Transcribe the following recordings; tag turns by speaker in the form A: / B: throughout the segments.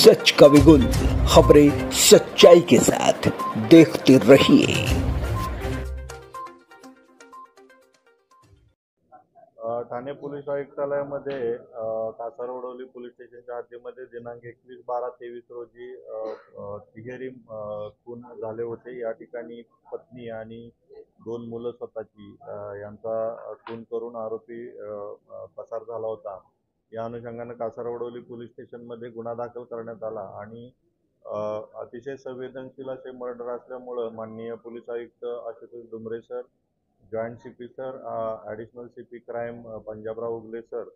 A: सच का विगुल, खबरें सच्चाई के साथ, देखते रहिए।
B: ठाणे पोलीस आयुक्तालयामध्ये कासारवडवली पोलीस स्टेशनच्या हद्दीमध्ये दिनांक 21/12/23 रोजी तिहेरी खून झाले होते। या ठिकाणी पत्नी आणि 2 मुलं स्वतःची यांचा खून करून आरोपी पसार झाला होता। या अनुषंगाने कासारवडवली पोलीस स्टेशनमध्ये गुन्हा दाखल करण्यात आला आणि अतिशय संवेदनशील असे मर्डर असल्यामुळे माननीय पोलीस आयुक्त Ashutosh Dumre sir, joint CP sir, additional CP crime Panjabrao Ugale sir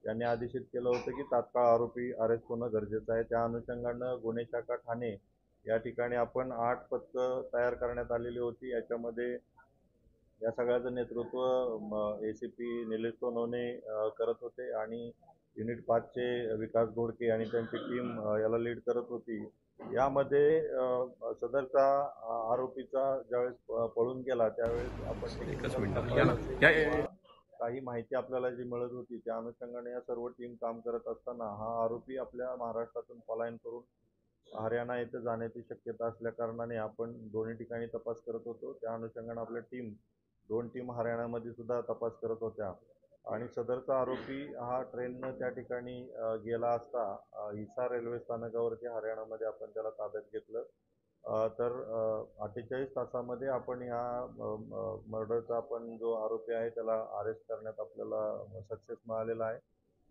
B: यांनी आदेशित केलं होतं की तात्काळ आरोपी अरेस्ट होणं गरजेचं आहे। त्या अनुषंगानं गुन्हे शाखा ठाणे या ठिकाणी आपण 8 पथकं तयार करण्यात आलेली होती। याच्यामध्ये या सगळ्याचं नेतृत्व ACP निलेश सोनवणे करत होते आणि युनिट 5 चे विकास घोडके आणि त्यांची टीम याला लीड करत होती। यामध्ये सदरचा आरोपीचा ज्यावेळेस पळून गेला त्यावेळेस आपण काही माहिती आपल्याला जी मिळत होती त्या अनुषंगाने या सर्व टीम काम करत असताना हा आरोपी आपल्या महाराष्ट्रातून पलायन करून हरियाणा येथे जाण्याची शक्यता असल्या कारणाने आपण दोन्ही ठिकाणी तपास करत होतो। त्या अनुषंगाने आपल्या 2 टीम हरियाणामध्ये सुद्धा तपास करत होत्या आणि सदरचा आरोपी हा ट्रेननं त्या ठिकाणी गेला असता हिसार रेल्वे स्थानकावरती हरियाणामध्ये आपण त्याला ताब्यात घेतलं। तर 48 तासामध्ये आपण ह्या मर्डरचा आपण जो आरोपी आहे त्याला अरेस्ट करण्यात आपल्याला सक्सेस मिळालेला आहे।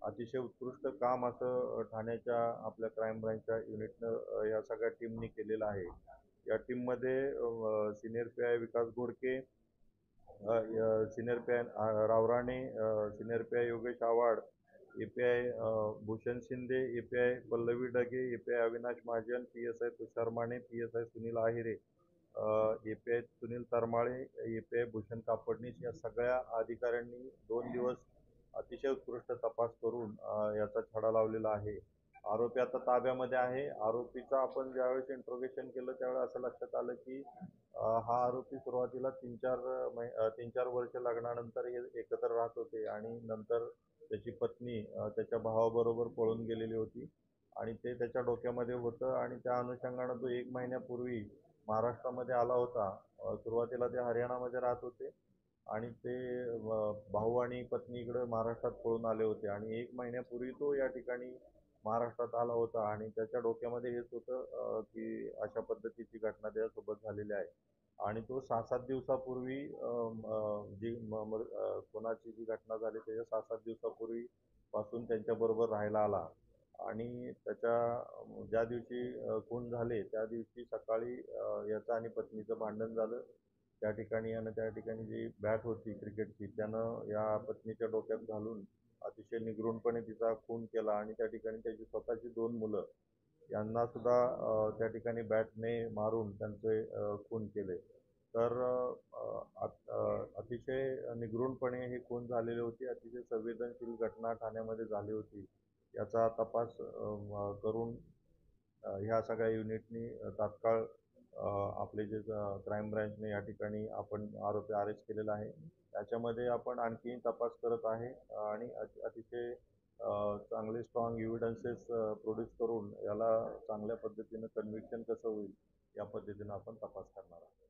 B: अतिशय उत्कृष्ट काम असं ठाण्याच्या आपल्या क्राईम ब्रँचच्या युनिटनं या सगळ्या टीमनी केलेलं आहे। या टीममध्ये senior PI Vikas Ghodke, senior PI Ravrane, senior PI Yogesh Awhad, API Bhushan Shinde, API Pallavi Dage, API Avinash Mahajan, PSI Tushar Mane, PSI Sunil Ahire, API Sunil Tarmale, API Bhushan Kapadnis या सगळ्या अधिकाऱ्यांनी 2 दिवस अतिशय उत्कृष्ट तपास करून याचा छडा लावलेला आहे। आरोपी आता ताब्यामध्ये आहे। आरोपीचा आपण ज्यावेळेस इंट्रोगेशन केलं त्यावेळेस असं लक्षात आलं की हा आरोपी सुरुवातीला 3-4 वर्ष लग्नानंतर हे एकत्र राहत होते आणि नंतर त्याची पत्नी त्याच्या भावाबरोबर पळून गेलेली होती आणि ते त्याच्या डोक्यामध्ये होतं आणि त्या अनुषंगानं तो 1 महिन्यापूर्वी महाराष्ट्रामध्ये आला होता। सुरुवातीला ते हरियाणामध्ये राहत होते आणि ते भाऊ आणि पत्नीकडे महाराष्ट्रात पळून आले होते आणि 1 महिन्यापूर्वी तो या ठिकाणी महाराष्ट्रात आला होता आणि त्याच्या डोक्यामध्ये हेच होतं की अशा पद्धतीची घटना त्याच्यासोबत झालेली आहे आणि तो 6-7 दिवसापूर्वी कोणाची जी घटना झाली त्याच्या 6-7 दिवसापूर्वी पासून त्यांच्याबरोबर राहायला आला आणि त्याच्या ज्या दिवशी खून झाले त्या दिवशी सकाळी याचं आणि पत्नीचं भांडण झालं। त्या ठिकाणी आणि त्या ठिकाणी जी बॅट होती क्रिकेटची त्यानं या पत्नीच्या डोक्यात घालून अतिशय निगरूनपणे तिचा खून केला आणि त्या ठिकाणी त्याची स्वतःची 2 मुलं यांना सुद्धा त्या ठिकाणी बॅटने मारून त्यांचे खून केले। तर अतिशय निगरूनपणे हे खून झालेले होते। अतिशय संवेदनशील घटना ठाण्यामध्ये झाली होती। याचा तपास करून ह्या सगळ्या युनिटनी तात्काळ आपले जे क्राईम ब्रँचने या ठिकाणी आपण आरोपी अरेस्ट केलेला आहे। त्याच्यामध्ये आपण आणखी तपास करत आहे आणि अतिशय चांगले स्ट्रॉंग एव्हिडन्सेस प्रोड्यूस करून याला चांगल्या पद्धतीनं कन्व्हिक्शन कसं होईल या पद्धतीनं आपण तपास करणार आहोत।